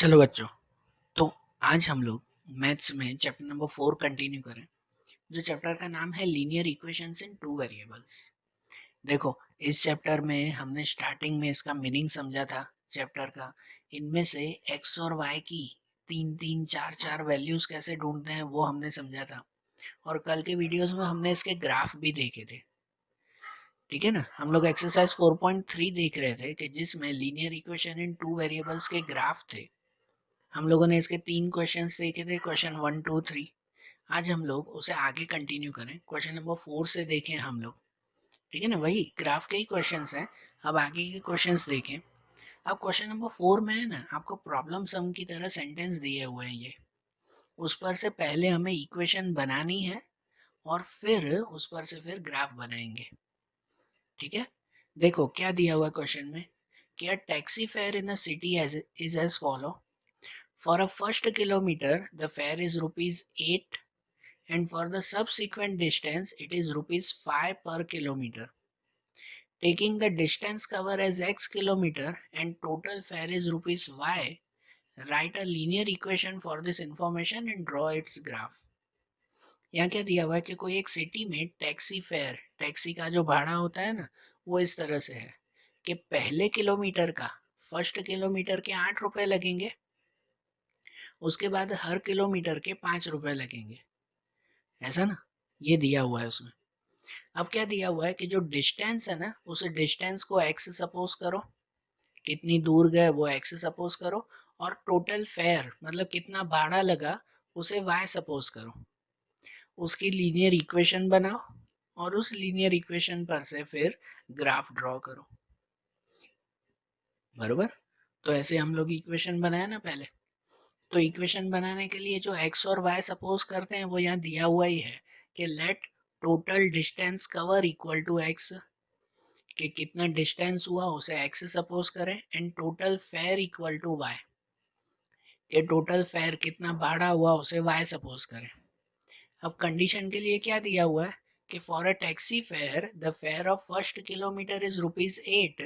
चलो बच्चों, तो आज हम लोग मैथ्स में चैप्टर नंबर 4 कंटिन्यू करें, जो चैप्टर का नाम है लीनियर इक्वेशंस इन टू वेरिएबल्स। देखो, इस चैप्टर में हमने स्टार्टिंग में इसका मीनिंग समझा था चैप्टर का। इनमें से एक्स और वाई की तीन तीन चार चार वैल्यूज कैसे ढूंढते हैं वो हमने समझा था, और कल के वीडियोस में हमने इसके ग्राफ भी देखे थे। ठीक है ना, हम लोग एक्सरसाइज 4.3 देख रहे थे कि जिसमें linear equation in two variables के ग्राफ थे। हम लोगों ने इसके 3 क्वेश्चंस देखे थे, क्वेश्चन 1 2 3। आज हम लोग उसे आगे कंटिन्यू करें, क्वेश्चन नंबर 4 से देखें हम लोग। ठीक है ना, वही ग्राफ के ही क्वेश्चंस हैं। अब आगे के क्वेश्चंस देखें। अब क्वेश्चन नंबर 4 में है ना, आपको प्रॉब्लम सम की तरह सेंटेंस दिए हुए हैं ये। उस पर से पहले हमें इक्वेशन बनानी है और फिर उस पर से फिर ग्राफ बनाएंगे। ठीक है, देखो क्या दिया हुआ क्वेश्चन में कि a taxi fare in a city is as follow. For a first kilometer, the fare is rupees 8, and for the subsequent distance, it is rupees 5 per kilometer. Taking the distance cover as x kilometer and total fare is rupees y, write a linear equation for this information and draw its graph. यहाँ क्या दिया हुआ है कि कोई एक city में taxi fare, taxi का जो भाड़ा होता है ना, वो इस तरह से है कि पहले किलोमीटर का, फर्स्ट किलोमीटर के 8 रुपए लगेंगे, उसके बाद हर किलोमीटर के 5 रुपए लगेंगे। ऐसा ना, ये दिया हुआ है उसमें। अब क्या दिया हुआ है कि जो डिस्टेंस है ना, उस डिस्टेंस को x सपोज करो, कितनी दूर गए वो x सपोज करो, और टोटल फेयर मतलब कितना भाड़ा लगा उसे y सपोज करो। उसकी लीनियर इक्वेशन बनाओ और उस लीनियर इक्वेशन पर से फिर ग्राफ ड्रॉ करो। बरोबर, तो ऐसे हम लोग इक्वेशन बनाए ना पहले। तो इक्वेशन बनाने के लिए जो x और y सपोज करते हैं वो यहाँ दिया हुआ ही है कि let total distance cover equal to x, कि कितना डिस्टेंस हुआ उसे x सपोज करें, and total fare equal to y, कि टोटल फेयर कितना भाड़ा हुआ उसे y सपोज करें। अब कंडीशन के लिए क्या दिया हुआ है कि for a taxi fair the fair of first kilometre is rupees 8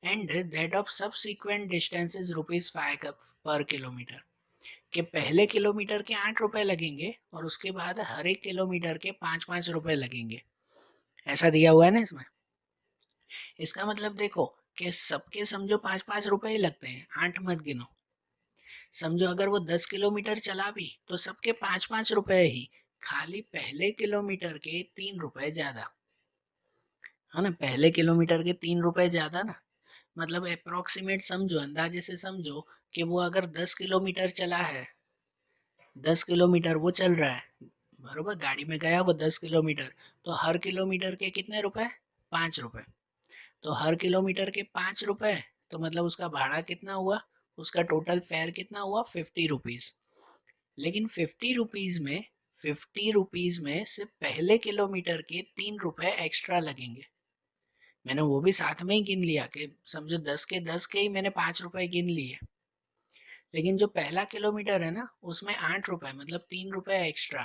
and that of subsequent distance is rupees 5 पर किलोमीटर, कि पहले किलोमीटर के 8 रुपए लगेंगे और उसके बाद हर एक किलोमीटर के 5 5 रुपए लगेंगे। ऐसा दिया हुआ है ना इसमें। इसका मतलब देखो कि सबके समझो 5 5 रुपए ही लगते हैं, 8 मत गिनो। समझो अगर वो 10 किलोमीटर चला भी तो सबके 5 5 रुपए ही, खाली पहले किलोमीटर के 3 रुपए ज्यादा है ना। पहले किलोमीटर के 3 रुपए ज्यादा ना, मतलब अप्रोक्सीमेट समझो, अंदाजे से समझो कि वो अगर 10 किलोमीटर चला है, 10 किलोमीटर वो चल रहा है, बरोबर, गाड़ी में गया वो 10 किलोमीटर, तो हर किलोमीटर के कितने रुपए, 5 रुपए। तो हर किलोमीटर के 5 रुपए, तो मतलब उसका भाड़ा कितना हुआ, उसका टोटल फेयर कितना हुआ, 50 रुपीज। लेकिन 50 रुपीज में सिर्फ पहले किलोमीटर के 3 रुपए एक्स्ट्रा लगेंगे। मैंने वो भी साथ में ही गिन लिया कि समझो 10 के ही मैंने 5 रुपए गिन लिए। लेकिन जो पहला किलोमीटर है ना, उसमें 8 रुपए मतलब 3 रुपए एक्स्ट्रा।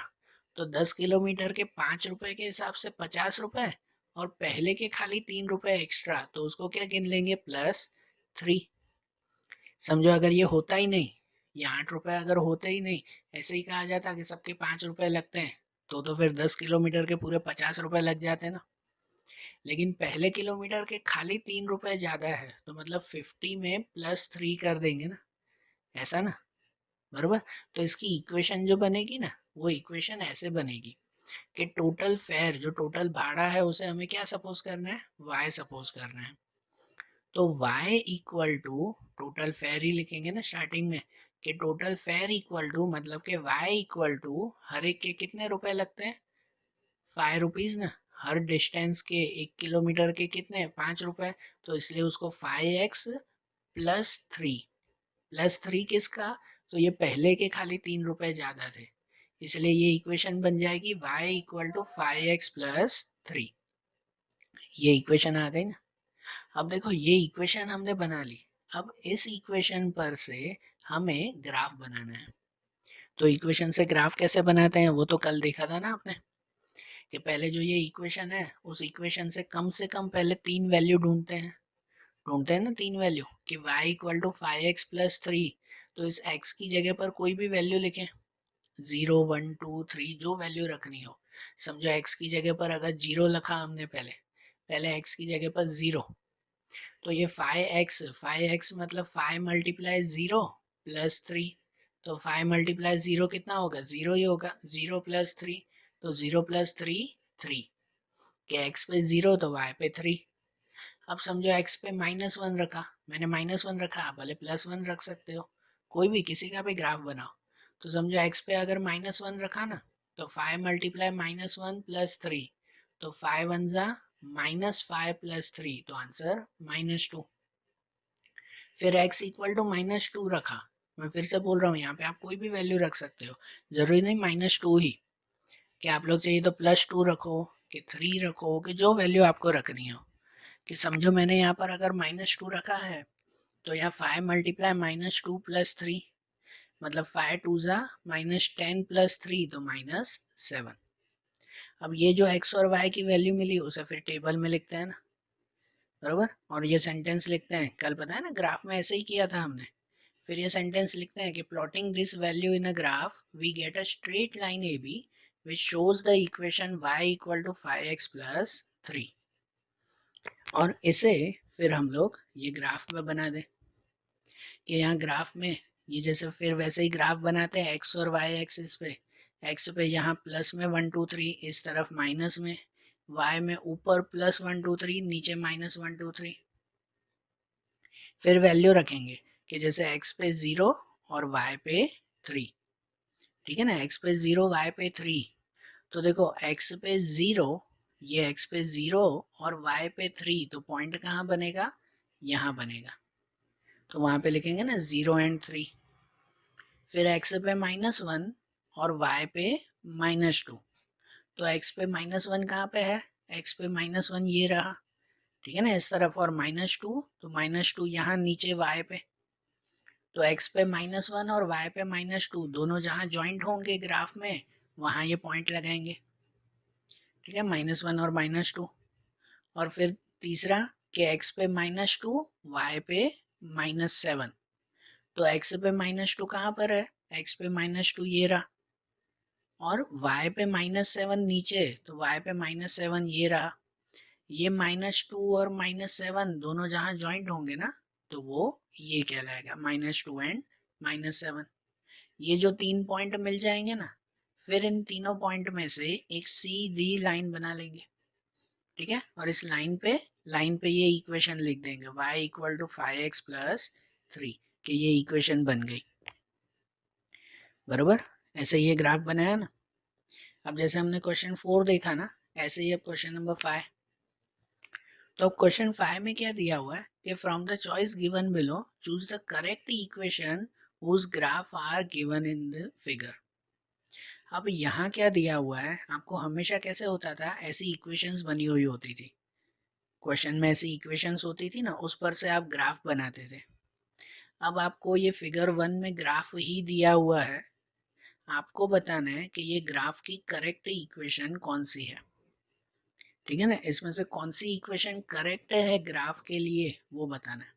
तो 10 किलोमीटर के 5 रुपए के हिसाब से 50 रुपए, और पहले के खाली 3 रुपए एक्स्ट्रा, तो उसको क्या गिन लेंगे, +3। समझो अगर ये होता ही नहीं, ये 8 रुपए अगर होते ही नहीं, ऐसे ही कहा जाता कि सबके 5 रुपए लगते हैं, तो फिर 10 किलोमीटर के पूरे 50 रुपए लग जाते ना। लेकिन पहले किलोमीटर के खाली 3 रुपए ज्यादा है, तो मतलब 50 में +3 कर देंगे ना। ऐसा ना, बरोबर। तो इसकी इक्वेशन जो बनेगी ना, वो इक्वेशन ऐसे बनेगी कि टोटल फेयर, जो टोटल भाड़ा है, उसे हमें क्या सपोज करना है, y सपोज करना है। तो y equal to total fair ही लिखेंगे ना स्टार्टिंग में, कि टोटल फेयर इक्वल टू मतलब कि y इक्वल टू हर एक के कितने रुपए लगते हैं, 5 रुपीज ना। हर डिस्टेंस के 1 किलोमीटर के कितने, 5 रुपए। तो इसलिए उसको 5x +3, +3 किसका, तो ये पहले के खाली 3 रुपए ज्यादा थे, इसलिए ये इक्वेशन बन जाएगी y इक्वल टू 5x +3। ये इक्वेशन आ गई ना। अब देखो ये इक्वेशन हमने बना ली। अब इस इक्वेशन पर से हमें ग्राफ बनाना है। तो इक्वेशन से ग्राफ कैसे बनाते हैं वो तो कल देखा था ना आपने, कि पहले जो ये इक्वेशन है उस इक्वेशन से कम पहले 3 वैल्यू ढूंढते हैं ना, 3 वैल्यू, कि y इक्वल टू 5x +3, तो इस x की जगह पर कोई भी वैल्यू लिखें, 0 1 2 3 जो वैल्यू रखनी हो। समझो x की जगह पर अगर 0 लिखा हमने पहले x की जगह पर 0, तो ये 5x मतलब 5 मल्टीप्लाई 0 प्लस 3, तो 5 मल्टीप्लाई 0 कितना होगा, 0 ही होगा, 0 प्लस 3, तो 0 प्लस 3 3, कि x पे 0 तो y पे 3। अब समझो x पे -1 रखा, मैंने -1 रखा, आप भले +1 रख सकते हो, कोई भी किसी का भी ग्राफ बनाओ। तो समझो x पे अगर -1 रखा ना, तो 5 मल्टीप्लाई -1 प्लस 3, तो 5 1 जा -5 प्लस 3, तो आंसर -2। फिर x इक्वल टू -2 रखा, मैं फिर से बोल रहा हूँ, यहाँ पे आप कोई भी वैल्यू रख सकते हो, जरूरी नहीं -2 ही, कि आप लोग चाहिए तो +2 रखो, कि 3 रखो, कि जो वैल्यू आपको रखनी हो। कि समझो मैंने यहाँ पर अगर -2 रखा है, तो यहाँ 5 मल्टीप्लाई -2 प्लस 3, मतलब 5 2 जा -10 प्लस 3, तो -7। अब ये जो x और y की वैल्यू मिली उसे फिर टेबल में लिखते हैं ना, बरोबर, और ये सेंटेंस लिखते हैं, कल पता है ना ग्राफ में ऐसे ही किया था हमने। फिर ये सेंटेंस लिखते हैं कि plotting this value in a graph we get a straight line A B which shows the equation y equal to 5x plus 3। और इसे फिर हम लोग ये ग्राफ में बना दें, कि यहाँ ग्राफ में ये जैसे फिर वैसे ही ग्राफ बनाते हैं, x और y एक्सिस पे, x पे यहाँ प्लस में 1 2 3, इस तरफ माइनस में, y में ऊपर +1 2 3, नीचे -1 2 3। फिर वैल्यू रखेंगे कि जैसे x पे 0 और y पे 3, ठीक है ना, x पे 0 y पे 3, तो देखो x पे 0, ये x पे 0 और y पे 3, तो पॉइंट कहाँ बनेगा, यहाँ बनेगा, तो वहाँ पे लिखेंगे ना 0 एंड 3। फिर x पे -1 और y पे -2, तो x पे -1 कहाँ पे है, x पे -1 ये रहा, ठीक है ना, इस तरफ, और -2, तो -2 यहाँ नीचे y पे, तो x पे -1 और y पे -2 दोनों जहाँ ज्वाइंट होंगे ग्राफ में, वहाँ ये पॉइंट लगाएंगे, ठीक है, -1 और -2। और फिर तीसरा कि x पे -2, y पे -7, तो x पे -2 कहाँ पर है, x पे -2 ये रहा, और y पे -7 नीचे, तो y पे -7 ये रहा, ये -2 और -7 दोनों जहाँ ज्वाइंट होंगे ना, तो वो ये कहलाएगा -2 एंड -7। ये जो 3 पॉइंट मिल जाएंगे ना, फिर इन तीनों पॉइंट में से एक सीधी लाइन बना लेंगे, ठीक है, और इस लाइन पे ये इक्वेशन लिख देंगे, y equal to 5x plus 3, कि ये इक्वेशन बन गई, बरोबर। ऐसे ये ग्राफ बनाया ना। अब जैसे हमने क्वेश्चन 4 देखा ना, ऐसे ही अब क्वेश्चन नंबर 5। तो अब क्वेश्चन 5 में क्या दिया हुआ है कि from the choice given below choose the correct equation whose graph are given in the figure. अब यहाँ क्या दिया हुआ है, आपको हमेशा कैसे होता था, ऐसी इक्वेशंस बनी हुई होती थी, क्वेश्चन में ऐसी इक्वेशंस होती थी ना, उस पर से आप ग्राफ बनाते थे। अब आपको ये फिगर 1 में ग्राफ ही दिया हुआ है, आपको बताना है कि ये ग्राफ की करेक्ट इक्वेशन कौन सी है, ठीक है ना, इसमें से कौन सी इक्वेशन करेक्ट है ग्राफ के लिए, वो बताना है।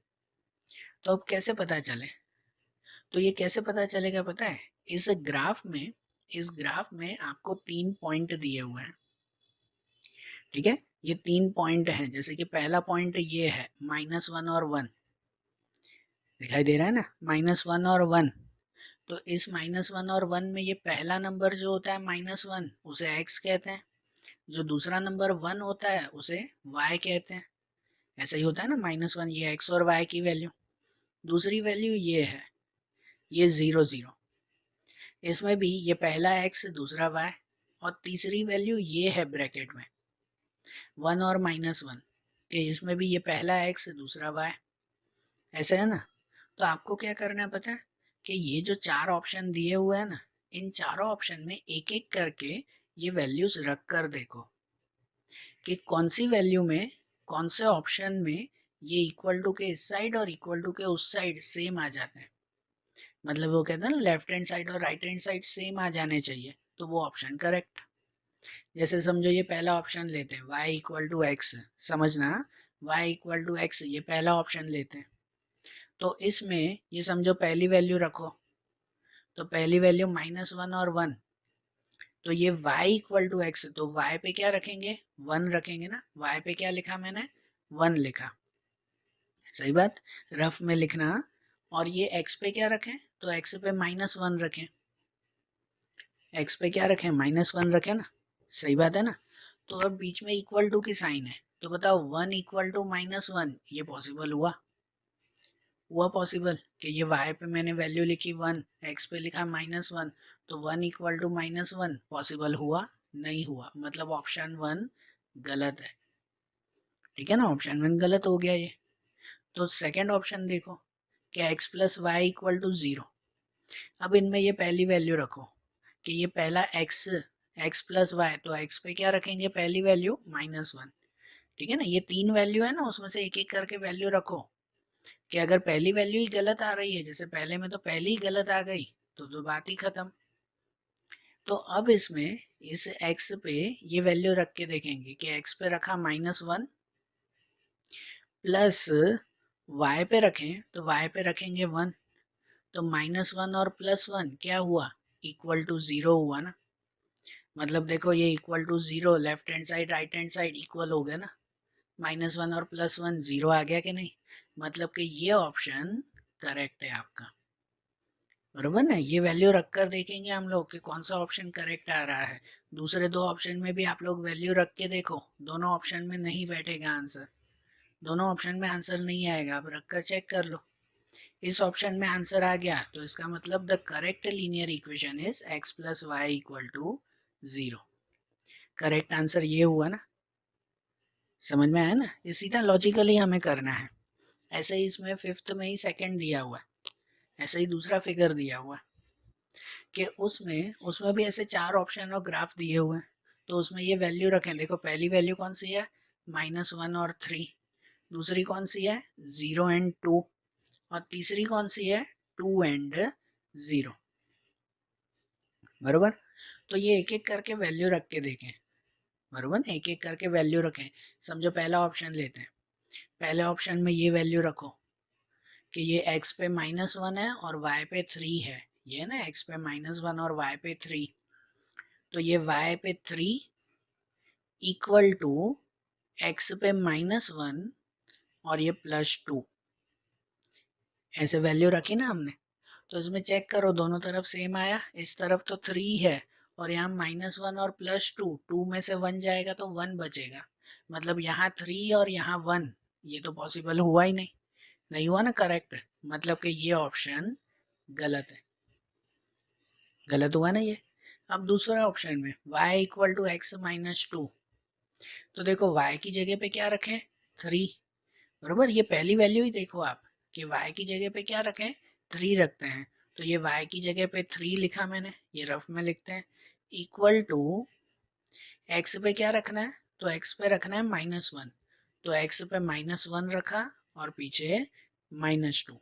तो अब कैसे पता चले, तो ये कैसे पता चलेगा पता है, इस ग्राफ में आपको 3 पॉइंट दिए हुए हैं, ठीक है, ये 3 पॉइंट हैं, जैसे कि पहला पॉइंट ये है -1 और 1, दिखाई दे रहा है ना, -1 और 1, तो इस -1 और 1 में ये पहला नंबर जो होता है -1, उसे x कहते हैं, जो दूसरा नंबर 1 होता है उसे y कहते हैं। ऐसा ही होता है ना, -1 ये x और y की वैल्यू, दूसरी वैल्यू ये है, ये 0 0, इसमें भी ये पहला x दूसरा y, और तीसरी वैल्यू ये है ब्रैकेट में 1 और -1, कि इसमें भी ये पहला x दूसरा y, ऐसा है ना। तो आपको क्या करना है पता है, कि ये जो 4 ऑप्शन दिए हुए हैं ना, इन चारों ऑप्शन में एक एक करके ये वैल्यूज रख कर देखो कि कौन सी वैल्यू में, कौन से ऑप्शन में ये इक्वल टू के इस साइड और इक्वल टू के उस साइड सेम आ जाते हैं, मतलब वो कहते हैं ना लेफ्ट हैंड साइड और राइट हैंड साइड सेम आ जाने चाहिए, तो वो ऑप्शन करेक्ट। जैसे समझो ये पहला ऑप्शन लेते हैं y इक्वल टू एक्स, समझना y इक्वल टू एक्स, ये पहला ऑप्शन लेते हैं, तो इसमें ये समझो पहली वैल्यू रखो, तो पहली वैल्यू -1 और 1, तो ये y इक्वल टू एक्स, तो y पे क्या रखेंगे, 1 रखेंगे ना। y पे क्या लिखा मैंने, 1 लिखा, सही बात, रफ में लिखना। और ये x पे क्या रखें, तो x पे -1 रखें, x पे क्या रखें, -1 रखें ना, सही बात है ना। तो अब बीच में इक्वल टू की साइन है, तो बताओ 1 इक्वल टू -1, ये पॉसिबल हुआ पॉसिबल कि ये y पे मैंने वैल्यू लिखी 1, x पे लिखा -1, तो 1 इक्वल टू -1 पॉसिबल हुआ, नहीं हुआ, मतलब ऑप्शन 1 गलत है, ठीक है ना, ऑप्शन 1 गलत हो गया ये। तो सेकंड ऑप्शन देखो कि x plus Y equal to 0। अब इनमें ये पहली वैल्यू रखो कि ये पहला x प्लस वाई, तो x पे क्या रखेंगे, पहली वैल्यू -1, ठीक है ना। ये 3 वैल्यू है ना, उसमें से एक एक करके वैल्यू रखो कि अगर पहली वैल्यू ही गलत आ रही है, जैसे पहले में तो पहली ही गलत आ गई, तो बात ही खत्म। तो अब इसमें इस x पे ये वैल्यू रख के देखेंगे कि x पे रखा -1 प्लस y पे रखें, तो y पे रखेंगे 1, तो -1 और +1 क्या हुआ, इक्वल टू 0 हुआ ना। मतलब देखो ये equal to 0, left hand side right hand side equal हो गया ना, -1 और +1 0 आ गया कि नहीं, मतलब कि ये ऑप्शन करेक्ट है आपका, बरोबर ना। ये वैल्यू रख कर देखेंगे हम लोग कि कौन सा ऑप्शन करेक्ट आ रहा है। दूसरे दो ऑप्शन में भी आप लोग वैल्यू रख के देखो, दोनों ऑप्शन में नहीं बैठेगा आंसर, दोनों ऑप्शन में आंसर नहीं आएगा, आप रख कर चेक कर लो। इस ऑप्शन में आंसर आ गया, तो इसका मतलब the correct linear equation is x plus Y equal to 0। Correct answer ये हुआ ना, समझ में आया ना, ये सीधा लॉजिकली हमें करना है। ऐसे ही इसमें फिफ्थ में ही सेकंड दिया हुआ है, ऐसे ही दूसरा फिगर दिया हुआ है कि उसमें उसमें भी ऐसे 4 ऑप्शन और ग्राफ दिए हुए हैं, तो उसमें ये वैल्यू रखें। देखो पहली वैल्यू कौन सी है, -1 और 3, दूसरी कौन सी है 0 एंड 2, और तीसरी कौन सी है 2 एंड 0, बरोबर। तो ये एक एक करके वैल्यू रख के देखें, बरोबर, एक एक करके वैल्यू रखें। समझो पहला ऑप्शन लेते हैं, पहले ऑप्शन में ये वैल्यू रखो कि ये x पे -1 है और y पे 3 है, ये ना x पे -1 और y पे 3, तो ये y पे 3 इक्वल टू x पे -1 और ये +2, ऐसे वैल्यू रखी ना हमने। तो इसमें चेक करो दोनों तरफ सेम आया, इस तरफ तो 3 है और यहाँ -1 और +2, 2 में से 1 जाएगा तो 1 बचेगा, मतलब यहाँ 3 और यहाँ 1, ये तो पॉसिबल हुआ ही नहीं, नहीं हुआ ना करेक्ट, मतलब कि ये ऑप्शन गलत है, गलत हुआ ना ये। अब दूसरा ऑप्शन में y equal to X minus 2, तो देखो y की जगह पे क्या रखें 3, बरोबर। ये पहली वैल्यू ही देखो आप कि y की जगह पे क्या रखें 3 रखते हैं, तो ये y की जगह पे 3 लिखा मैंने, ये रफ में लिखते हैं, इक्वल टू x पे क्या रखना है, तो x पे रखना है -1, तो x पे -1 रखा और पीछे -2,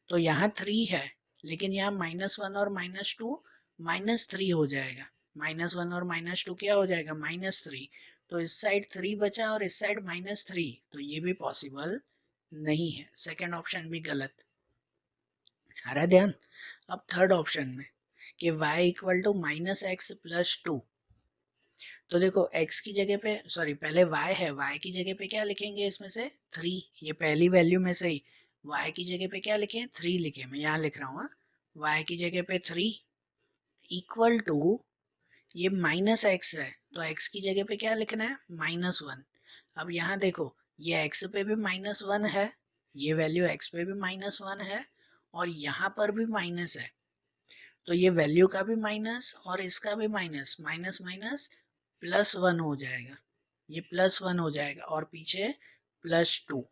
तो यहाँ 3 है, लेकिन यहाँ -1 और -2 -3 हो जाएगा, -1 और -2 क्या हो जाएगा -3, तो इस साइड 3 बचा और इस साइड -3, तो ये भी पॉसिबल नहीं है, सेकंड ऑप्शन भी गलत। आ रहा है ध्यान। अब थर्ड ऑप्शन में कि y equal to -x plus 2, तो देखो x की जगह पे, सॉरी पहले y है, y की जगह पे क्या लिखेंगे इसमें से 3, ये पहली वैल्यू में से ही y की जगह पे क्या लिखे 3 लिखे, मैं यहाँ लिख रहा हूँ y की जगह पे 3 इक्वल टू ये -x है, तो x की जगह पे क्या लिखना है -1। अब यहाँ देखो ये x पे भी -1 है, ये वैल्यू x पे भी -1 है और यहाँ पर भी माइनस है, तो ये वैल्यू का भी माइनस और इसका भी माइनस, माइनस माइनस +1 हो जाएगा, ये +1 हो जाएगा और पीछे +2,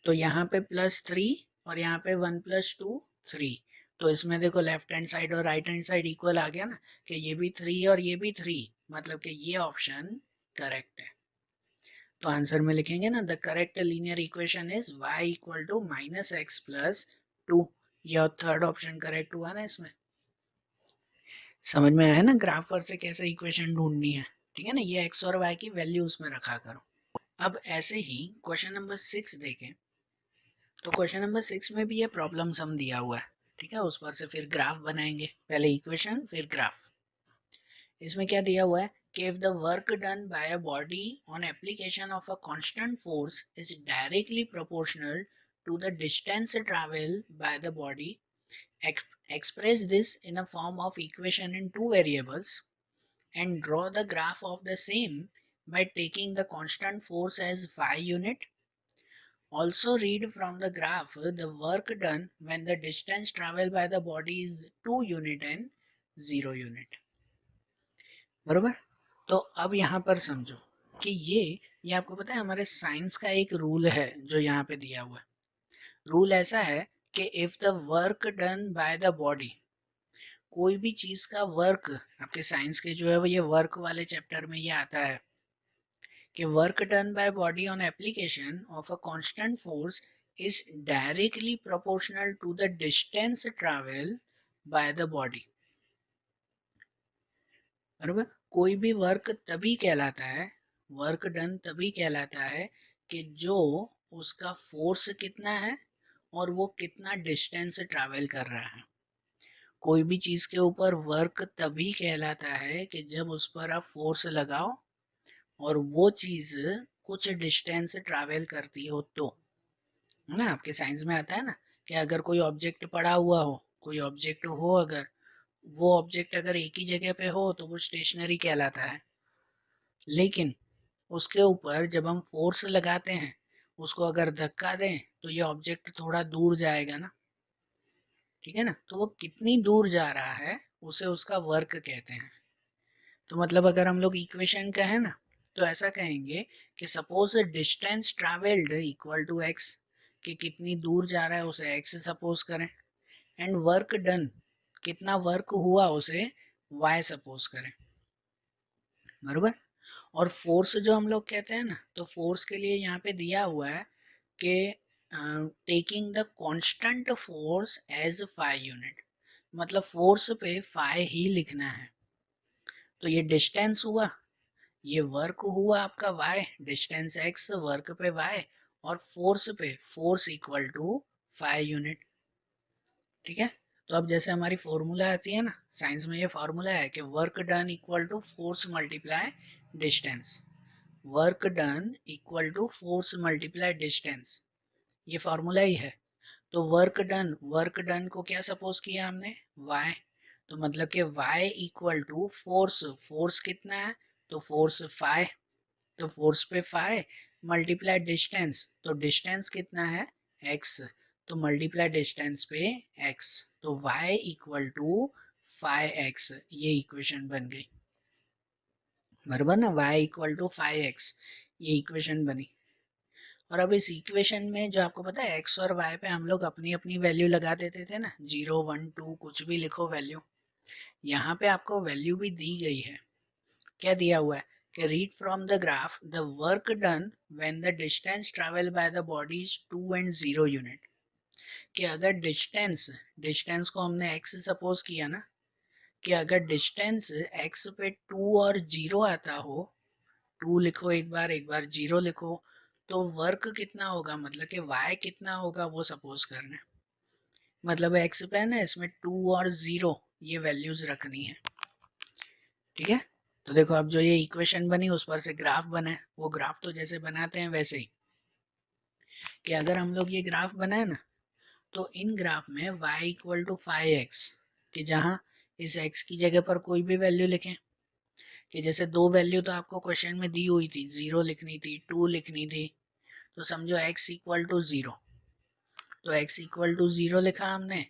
तो यहाँ पे +3 और यहाँ पे 1 + 2 3, तो इसमें देखो लेफ्ट हैंड साइड और राइट हैंड साइड इक्वल आ गया ना कि ये भी 3 और ये भी 3, मतलब कि ये ऑप्शन करेक्ट है। तो आंसर में लिखेंगे ना the correct linear equation is y equal to -x plus 2, ये और थर्ड ऑप्शन करेक्ट हुआ ना इसमें। समझ में आया ना ग्राफ पर से कैसे इक्वेशन ढूंढनी है, ठीक है ना, ये x और y की वैल्यू उसमें रखा करो। अब ऐसे ही क्वेश्चन नंबर 6 देखें, तो क्वेश्चन नंबर 6 में भी ये प्रॉब्लम सम दिया हुआ है, ठीक है। उस पर से फिर ग्राफ बनाएंगे, पहले इक्वेशन फिर ग्राफ। इसमें क्या दिया हुआ है कि if the work done by a body on application of a constant force is directly proportional to the distance traveled by the body, express this in a form of equation in two variables and draw the graph of the same by taking the constant force as phi unit. Also read from the graph the work done when the distance traveled by the body is 2 unit and 0 unit. बरोबर। तो अब यहाँ पर समझो कि ये आपको पता है हमारे साइंस का एक रूल है जो यहाँ पे दिया हुआ है। रूल ऐसा है कि if the work done bye the body, कोई भी चीज का वर्क आपके साइंस के जो है वो ये वर्क वाले चैप्टर में ये आता है कि work done by body on application of a constant force is directly proportional to the distance travel by the body. बराबर। कोई भी वर्क तभी कहलाता है, वर्क डन तभी कहलाता है कि जो उसका फोर्स कितना है और वो कितना डिस्टेंस ट्रैवल कर रहा है। कोई भी चीज के ऊपर वर्क तभी कहलाता है कि जब उस पर आप फोर्स लगाओ और वो चीज कुछ डिस्टेंस ट्रैवल करती हो तो, है ना। आपके साइंस में आता है ना कि अगर कोई ऑब्जेक्ट पड़ा हुआ हो, कोई ऑब्जेक्ट हो, अगर वो ऑब्जेक्ट अगर एक ही जगह पे हो तो वो स्टेशनरी कहलाता है, लेकिन उसके ऊपर जब हम फोर्स लगाते हैं, उसको अगर धक्का दें तो ये ऑब्जेक्ट थोड़ा दूर जाएगा ना, ठीक है ना। तो वो कितनी दूर जा रहा है उसे उसका वर्क कहते हैं। तो मतलब अगर हम लोग इक्वेशन का है ना तो ऐसा कहेंगे कि suppose distance travelled equal to X, कि कितनी दूर जा रहा है उसे एक्स सपोज करें, एंड वर्क डन कितना वर्क हुआ उसे वाई सपोज करें। बरोबर। और फोर्स जो हम लोग कहते हैं ना, तो फोर्स के लिए यहाँ पे दिया हुआ है कि taking the constant force as phi unit, मतलब फोर्स पे फाई ही लिखना है। तो ये डिस्टेंस हुआ, ये वर्क हुआ आपका y, डिस्टेंस x, वर्क पे y, और फोर्स पे force equal to phi unit, ठीक है। तो अब जैसे हमारी फॉर्मूला आती है ना, साइंस में ये फॉर्मूला है कि work done equal to force multiply distance, work done equal to force multiply distance, ये फॉर्मूला ही है। तो वर्क डन को क्या सपोज किया हमने, y, तो मतलब कि y equal to force, force कितना है तो फोर्स फाई, तो फोर्स पे फाई मल्टीप्लाई डिस्टेंस, तो डिस्टेंस कितना है x, तो मल्टीप्लाई डिस्टेंस पे x, तो y equal to phi x, ये इक्वेशन बन गई। बराबर ना, y equal to phi x, ये इक्वेशन बनी। और अब इस इक्वेशन में जो आपको पता है x और y पे हम लोग अपनी अपनी वैल्यू लगा देते थे ना, 0 1 2 कुछ भी लिखो वैल्यू। यहाँ पे आपको वैल्यू भी दी गई है, क्या दिया हुआ है कि read from the graph the work done when the distance travel by the body is 2 and 0 unit. कि अगर डिस्टेंस को हमने x सपोज किया ना, कि अगर डिस्टेंस x पे 2 और 0 आता हो, 2 लिखो एक बार 0 लिखो, तो वर्क कितना होगा, मतलब कि y कितना होगा वो सपोज करना है। मतलब x पे है ना, इसमें 2 और 0 ये वैल्यूज रखनी है, ठीक है। तो देखो अब जो ये इक्वेशन बनी उस पर से ग्राफ बना है, वो ग्राफ तो जैसे बनाते हैं वैसे ही, कि अगर हम लोग ये ग्राफ बनाए ना तो इन ग्राफ में y equal to phi X, कि जहाँ इस x की जगह पर कोई भी वैल्यू लिखें, कि जैसे दो वैल्यू तो आपको क्वेश्चन में दी हुई थी, 0 लिखनी थी 2 लिखनी थी, तो समझो x इक्वल टू 0, तो x इक्वल टू 0 लिखा हमने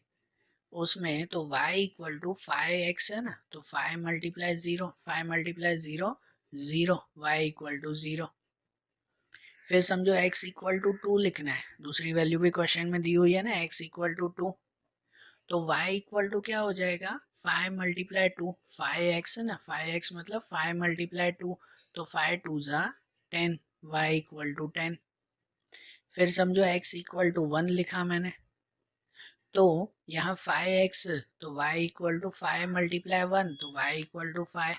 उसमें, तो y equal to phi X है ना, तो phi multiply 0, phi multiply 0 0, y equal to 0। फिर समझो x इक्वल टू 2 लिखना है, दूसरी वैल्यू भी क्वेश्चन में दी हुई है ना, x इक्वल टू 2, तो y इक्वल टू क्या हो जाएगा, 5 मल्टीप्लाई 2, फाइव एक्स है ना, फाइव एक्स मतलब 5 मल्टीप्लाई 2, तो 5 2 जा 10, y इक्वल टू 10। फिर समझो x इक्वल टू 1 लिखा मैंने, तो यहाँ 5x, तो y इक्वल टू 5 मल्टीप्लाई 1, तो y इक्वल टू 5।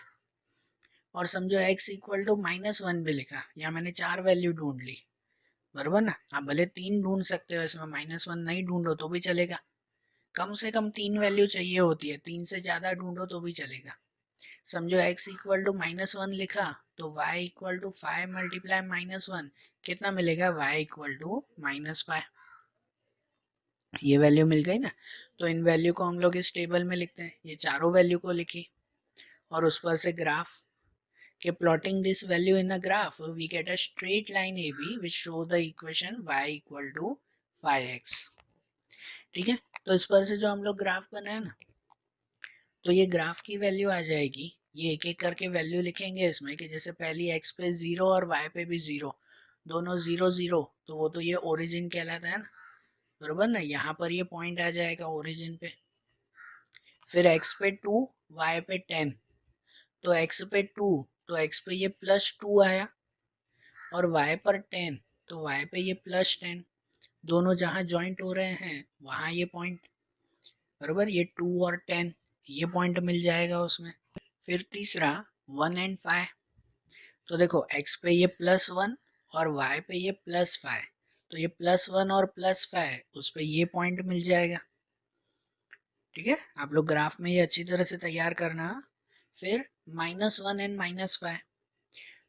और समझो x इक्वल टू -1 भी लिखा, यहाँ मैंने 4 वैल्यू ढूंढ ली, बरोबर ना। आप भले 3 ढूंढ सकते हो, इसमें -1 नहीं ढूंढो तो भी चलेगा, कम से कम 3 वैल्यू चाहिए होती है, 3 से ज़्यादा ढूंढो तो भी चलेगा। समझो x इक्वल टू -1 लिखा, तो y इक्वल टू 5 मल्टीप्लाई -1 कितना मिलेगा, y इक्वल टू -5। ये वैल्यू मिल गई ना। तो इन वैल्यू को हम लोग इस टेबल में लिखते हैं, ये चारों वैल्यू को लिखी और उस पर से ग्राफ के plotting this value in a graph we get a straight line A B which show the equation y equal to 5x। ठीक है, तो इस पर से जो हम लोग ग्राफ बनाए ना, तो ये ग्राफ की वैल्यू आ जाएगी, ये एक एक करके वैल्यू लिखेंगे इसमें कि जैसे पहली x पे 0 और y पे भी 0, दोनों 0 0, तो वो तो ये ओरिजिन कहलाता है ना, बरोबर ना। यहाँ पर ये पॉइंट आ जाएगा ओरिजिन पे। फिर x पे 2, y पे 10, तो x पे 2, तो x पे ये +2 आया, और y पर 10, तो y पे ये +10, दोनों जहाँ ज्वाइंट हो रहे हैं वहाँ ये पॉइंट, बरोबर, ये 2 और 10, ये पॉइंट मिल जाएगा उसमें। फिर तीसरा 1 एंड 5, तो देखो x पे ये +1 और y पे ये +5, तो ये +1 और +5 उस पे ये पॉइंट मिल जाएगा। ठीक है, आप लोग ग्राफ में ये अच्छी तरह से तैयार करना। फिर -1 एंड -5,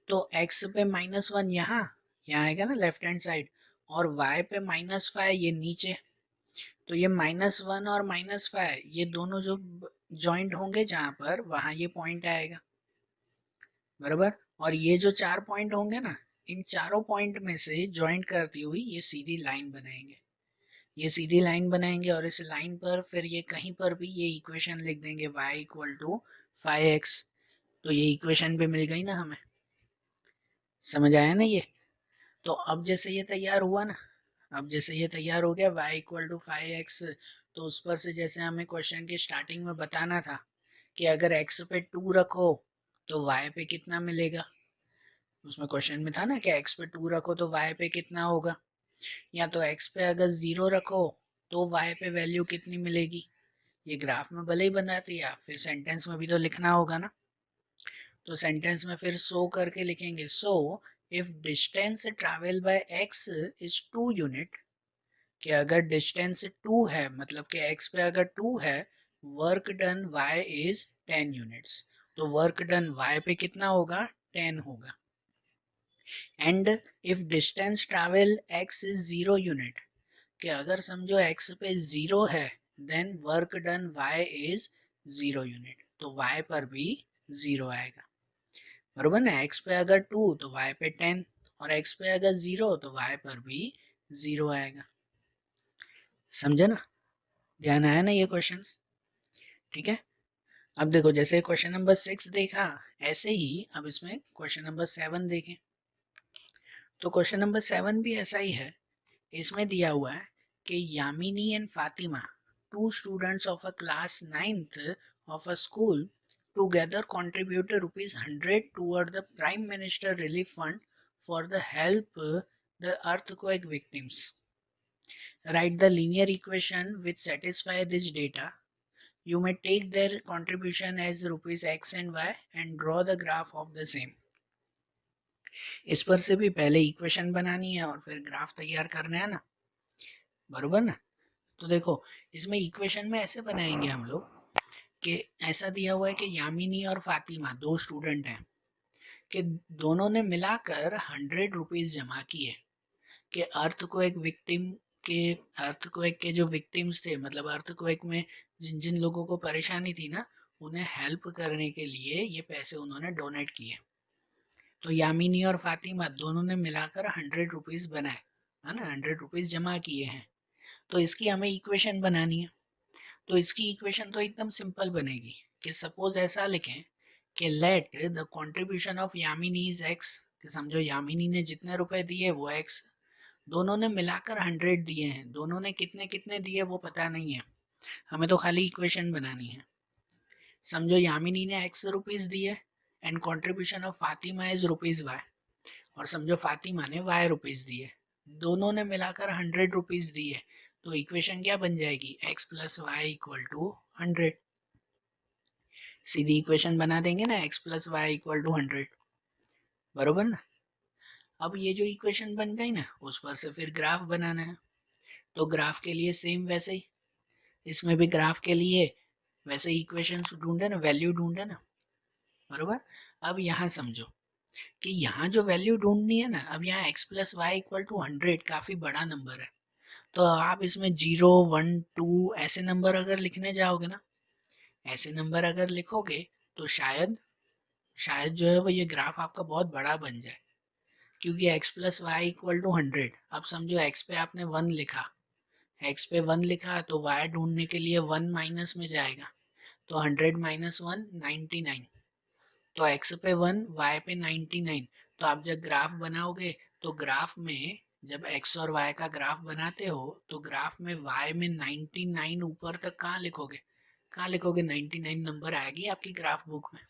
तो x पे -1 यहाँ आएगा ना लेफ्ट हैंड साइड, और y पे -5 ये नीचे, तो ये -1 और -5 ये दोनों जो जॉइंट होंगे जहाँ पर, वहाँ ये पॉइंट आएगा, बराबर। और ये जो 4 पॉइंट होंगे ना, इन चारों पॉइंट में से जॉइंट करती हुई ये सीधी लाइन बनाएंगे, ये सीधी लाइन बनाएंगे, और इस लाइन पर फिर ये कहीं पर भी ये इक्वेशन लिख देंगे y इक्वल टू 5x। तो ये इक्वेशन भी मिल गई ना हमें, समझ आया ना ये। तो अब जैसे ये तैयार हुआ ना, अब जैसे ये तैयार हो गया y इक्वल टू 5x, तो उस पर से जैसे हमें क्वेश्चन की स्टार्टिंग में बताना था कि अगर x पे 2 रखो तो y पे कितना मिलेगा, उसमें क्वेश्चन में था ना कि x पे 2 रखो तो y पे कितना होगा, या तो x पे अगर 0 रखो तो y पे वैल्यू कितनी मिलेगी। ये ग्राफ में भले ही बना दिया, फिर सेंटेंस में भी तो लिखना होगा ना, तो सेंटेंस में फिर सो करके लिखेंगे, so if distance travel bye x is 2 unit, कि अगर डिस्टेंस 2 है मतलब कि x पे अगर 2 है, work done y is 10 units, तो वर्क डन y पे कितना होगा, 10 होगा। And if distance travel x is 0 unit, कि अगर समझो x पे 0 है, then work done y is 0 unit, तो y पर भी 0 आएगा, बरोबर ना। x पे अगर 2 तो y पे 10, और x पे अगर 0 तो y पर भी 0 आएगा, समझे ना, ध्यान आया ना ये क्वेश्चंस। ठीक है, अब देखो जैसे क्वेश्चन नंबर 6 देखा, ऐसे ही अब इसमें क्वेश्चन नंबर 7 देखें। तो क्वेश्चन नंबर 7 भी ऐसा ही है, इसमें दिया हुआ है कि Yamini and Fatima, two students of a class 9th of a school, together contribute ₹100 toward the Prime Minister Relief Fund for the help the earthquake victims. Write the linear equation which satisfy this data. You may take their contribution as ₹x and y and draw the graph of the same. इस पर से भी पहले equation बनानी है और फिर graph तैयार करना है ना, बरोबर ना। तो देखो इसमें इक्वेशन में ऐसे बनाएंगे हम लोग कि ऐसा दिया हुआ है कि यामिनी और फातिमा दो स्टूडेंट हैं, कि दोनों ने मिलाकर ₹100 जमा किए, कि अर्थक्वेक विक्टिम के अर्थक्वेक के जो विक्टिम्स थे, मतलब अर्थक्वेक में जिन जिन लोगों को परेशानी थी ना, उन्हें हेल्प करने के लिए ये पैसे उन्होंने डोनेट किए। तो यामिनी और फातिमा दोनों ने मिलाकर ₹100 बनाए, है ना, ₹100 जमा किए हैं। तो इसकी हमें इक्वेशन बनानी है। तो इसकी इक्वेशन तो एकदम सिंपल बनेगी कि सपोज ऐसा लिखें कि let the contribution of Yamini is x, कि समझो यामिनी ने जितने रुपए दिए वो x, दोनों ने मिलाकर 100 दिए हैं, दोनों ने कितने कितने दिए वो पता नहीं है, हमें तो खाली इक्वेशन बनानी है। समझो यामिनी ने x रुपीज़ दिए and contribution of Fatima is ₹y, और समझो फातिमा ने y रुपीज़ दिए, दोनों ने मिलाकर 100 रुपीज़ दिए, तो इक्वेशन क्या बन जाएगी, x plus Y equal to 100। सीधी इक्वेशन बना देंगे ना, x plus Y equal to 100, बरोबर ना। अब ये जो इक्वेशन बन गई ना, उस पर से फिर ग्राफ बनाना है। तो ग्राफ के लिए सेम वैसे ही इसमें भी ग्राफ के लिए वैसे इक्वेशन ढूंढे ना, वैल्यू ढूंढे ना, बरोबर। अब यहाँ समझो कि यहाँ जो वैल्यू ढूंढनी है ना, अब यहाँ x plus Y equal to 100 काफ़ी बड़ा नंबर है। तो आप इसमें 0 1 2 ऐसे नंबर अगर लिखने जाओगे ना, ऐसे नंबर अगर लिखोगे तो शायद शायद जो है वो ये ग्राफ आपका बहुत बड़ा बन जाए, क्योंकि x plus Y equal to 100। अब समझो x पे आपने 1 लिखा, x पे 1 लिखा तो y ढूंढने के लिए 1 माइनस में जाएगा। तो 100 माइनस 1 99। तो x पे 1 y पे 99। तो आप जब ग्राफ बनाओगे तो ग्राफ में जब x और y का ग्राफ बनाते हो तो ग्राफ में y में 99 ऊपर तक कहाँ लिखोगे, कहाँ लिखोगे? 99 नंबर आएगी आपकी ग्राफ बुक में?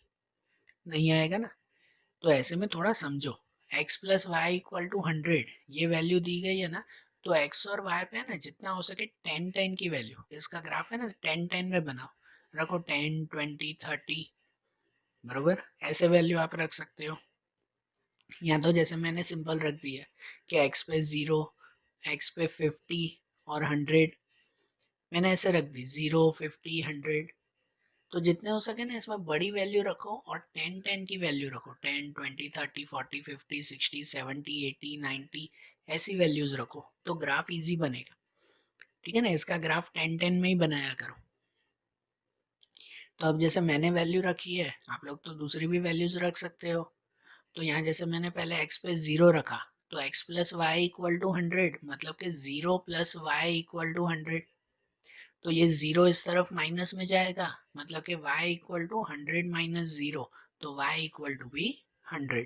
नहीं आएगा ना। तो ऐसे में थोड़ा समझो, x plus Y equal to 100 ये वैल्यू दी गई है ना, तो x और y पे है ना जितना हो सके 10 10 की वैल्यू, इसका ग्राफ है ना 10 10 में बनाओ, रखो 10 20 30, बरोबर। ऐसे वैल्यू आप रख सकते हो। या तो जैसे मैंने सिंपल रख दिया कि x पे 0, x पे 50 और 100, मैंने ऐसे रख दी 0 50 100। तो जितने हो सके ना इसमें बड़ी वैल्यू रखो और 10 10 की वैल्यू रखो, 10 20 30 40 50 60 70 80 90 ऐसी वैल्यूज रखो, तो ग्राफ इजी बनेगा। ठीक है ना, इसका ग्राफ 10 10 में ही बनाया करो। तो अब जैसे मैंने वैल्यू रखी है, आप लोग तो दूसरी भी वैल्यूज रख सकते हो। तो यहाँ जैसे मैंने पहले x पे 0 रखा, तो x plus Y equal to 100, मतलब कि 0 प्लस वाई इक्वल टू 100। तो ये 0 इस तरफ माइनस में जाएगा, मतलब कि y इक्वल टू 100 माइनस 0, तो y इक्वल टू भी 100।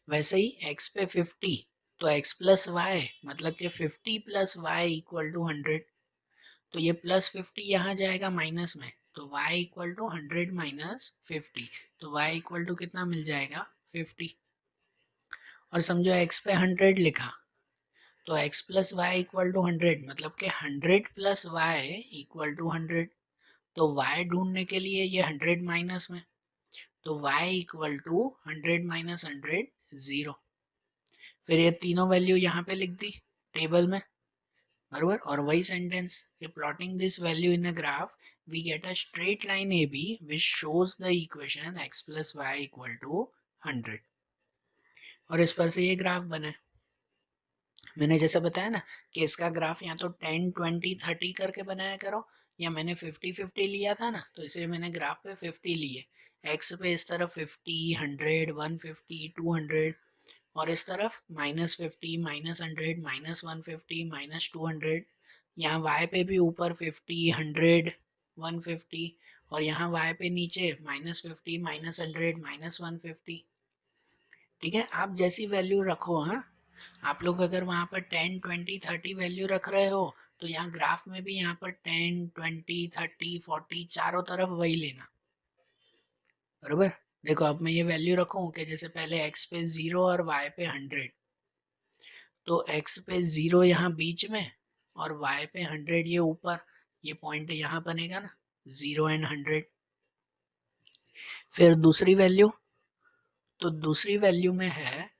वैसे ही x पे 50, तो x प्लस वाई मतलब कि 50 प्लस वाई इक्वल टू 100। तो ये प्लस 50 यहाँ जाएगा माइनस में, तो y इक्वल टू 100 माइनस 50, तो y इक्वल टू कितना मिल जाएगा 50। और समझो x पे 100 लिखा, तो x plus Y equal to 100, मतलब कि 100 प्लस वाई इक्वल टू 100। तो y ढूंढने के लिए ये 100 माइनस में, तो y इक्वल टू 100 माइनस 100 0। फिर ये तीनों वैल्यू यहाँ पे लिख दी टेबल में, बराबर। और वही सेंटेंस कि plotting this value in a graph we get a straight line A B which shows the equation x plus Y equal to 100। और इस पर से ये ग्राफ बने। मैंने जैसे बताया ना कि इसका ग्राफ या तो 10 20 30 करके बनाया करो, या मैंने 50 50 लिया था ना, तो इसलिए मैंने ग्राफ पे 50 लिए, एक्स पे इस तरफ 50 100 150 200, और इस तरफ -50 -100 -150 -200। यहाँ y पे भी ऊपर 50 100 150, और यहाँ y पे नीचे -50 -100 -150। ठीक है, आप जैसी वैल्यू रखो। हाँ, आप लोग अगर वहाँ पर 10 20 30 वैल्यू रख रहे हो, तो यहाँ ग्राफ में भी यहाँ पर 10 20 30 40 चारों तरफ वही लेना, बरोबर। देखो अब मैं ये वैल्यू रखूँ कि जैसे पहले x पे 0 और y पे 100, तो x पे 0 यहाँ बीच में और y पे 100 ये ऊपर, ये पॉइंट यहाँ बनेगा ना, 0 एंड 100। फिर दूसरी वैल्यू, तो दूसरी वैल्यू में है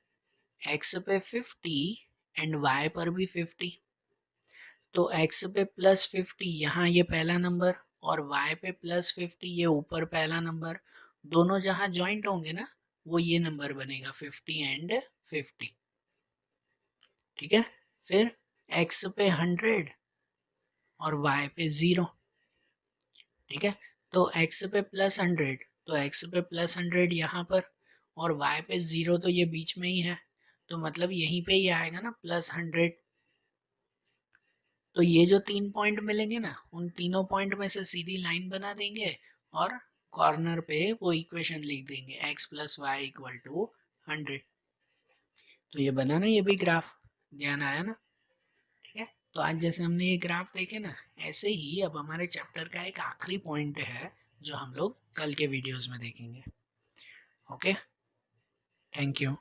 x पे 50 एंड y पर भी 50। तो x पे +50 यहाँ ये पहला नंबर, और y पे +50 ये ऊपर पहला नंबर, दोनों जहाँ ज्वाइंट होंगे ना वो ये नंबर बनेगा 50 एंड 50। ठीक है, फिर x पे 100 और y पे 0। ठीक है, तो x पे +100, तो x पे +100 यहाँ पर, और y पे 0 तो ये बीच में ही है, तो मतलब यहीं पे ही आएगा ना +100। तो ये जो 3 पॉइंट मिलेंगे ना, उन तीनों पॉइंट में से सीधी लाइन बना देंगे और कॉर्नर पे वो इक्वेशन लिख देंगे x plus Y equal to 100। तो ये बना ना, ये भी ग्राफ, ध्यान आया ना। ठीक है, तो आज जैसे हमने ये ग्राफ देखे ना, ऐसे ही अब हमारे चैप्टर का एक आखिरी पॉइंट है जो हम लोग कल के वीडियोस में देखेंगे। Okay, thank you.